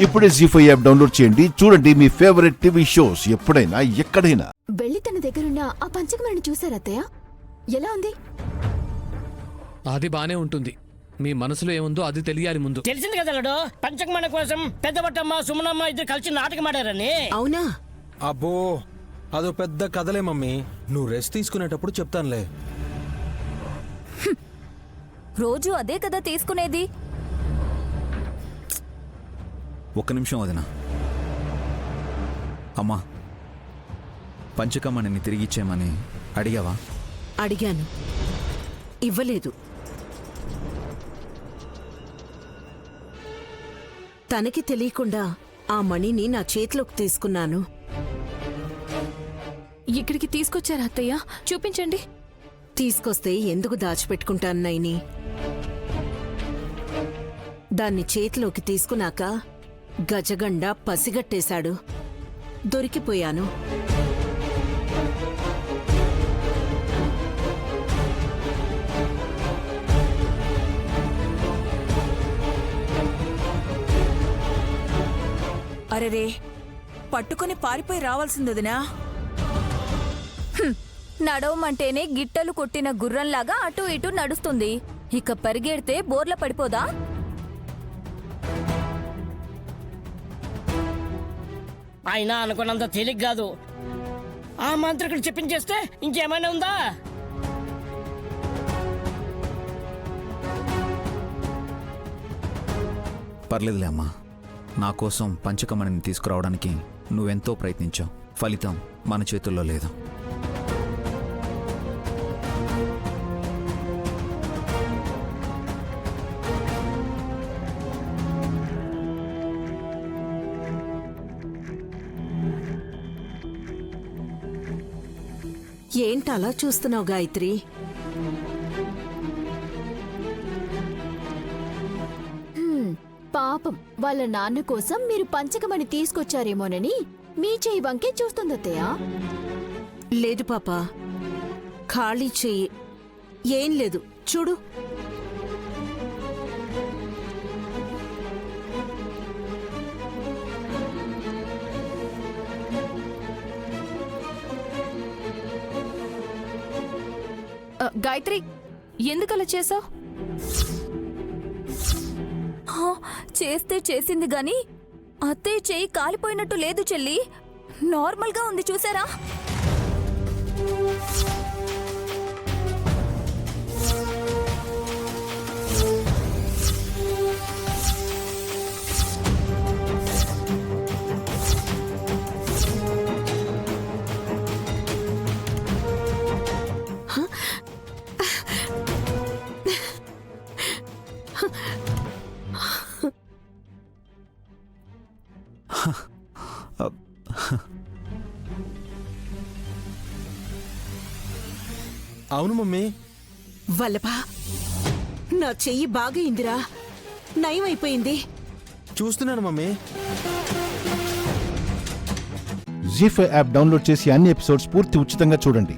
ఇప్పుడే జీ5 app download చేయండి. చూడండి మీ ఫేవరెట్ టీవీ షోస్ ఎప్పుడైనా ఎక్కడైనా. వెళ్ళి తన దగ్గరున్న ఆ పంచకమణిని చూసారా అత్తయ్య? ఎలా ఉంది? అది బానే ఉంటుంది. మీ మనసులో ఏముందో అది తెలియాలి ముందు. తెలిసింది కదా లడు, పంచకమణ కోసం పెద్దబట్టమ్మ సుమనమ్మ ఇద్దరు కలిసి నాటకం ఆడారని. అవునా? అబ్బో అదో పెద్ద కథలే మమ్మీ, నువ్వు రెస్ట్ తీసుకునేటప్పుడు చెప్తానులే. రోజు అదే కదా తీసుకునేది. ఒక్క నిమిషం వదినా. అమ్మా, పంచకమ్మని తిరిగిచ్చేయమని అడిగావా? అడిగాను, ఇవ్వలేదు. తనకి తెలియకుండా ఆ మణిని నా చేతిలోకి తీసుకున్నాను. ఇక్కడికి తీసుకొచ్చారా అత్తయ్య? చూపించండి. తీసుకొస్తే ఎందుకు దాచిపెట్టుకుంటాను నైని? దాన్ని చేతిలోకి తీసుకున్నాక గజగండ పసిగట్టేశాడు. దొరికిపోయాను. అరెరే, పట్టుకుని పారిపోయి రావాల్సిందినా? నడవమంటేనే గిట్టలు కొట్టిన గుర్రంలాగా అటూ ఇటూ నడుస్తుంది. ఇక పరిగెడితే బోర్ల పడిపోదా? ఆయన అనుకున్నంత తేలిక కాదు. ఆ మంత్రికుడు చెప్పించేస్తే ఇంకేమైనా ఉందా? పర్లేదులే అమ్మా. నా కోసం పంచకమ్మని తీసుకురావడానికి నువ్వెంతో ప్రయత్నించావు. ఫలితం మన చేతుల్లో లేదు. ఏంటలా చూస్తున్నావు గాయత్రి? పాపం, వాళ్ళ నాన్న కోసం మీరు పంచకమణి తీసుకొచ్చారేమోనని మీ చేయి వంకే చూస్తుంది అత్తయ్య. లేదు పాపా, ఖాళీ చెయ్యి. ఏం లేదు, చూడు. గాయత్రి, ఎందుకలా చేసావు? చేస్తే చేసింది గాని అత్తయ్య చెయ్యి కాలిపోయినట్టు లేదు చెల్లి. నార్మల్గా ఉంది, చూసారా? అవును మమ్మీ. వల్లభా, నా చెయ్యి బాగైందిరా, నయమైపోయింది. చూస్తున్నాను మమ్మీ. జీ5 యాప్ డౌన్లోడ్ చేసి అన్ని ఎపిసోడ్స్ పూర్తి ఉచితంగా చూడండి.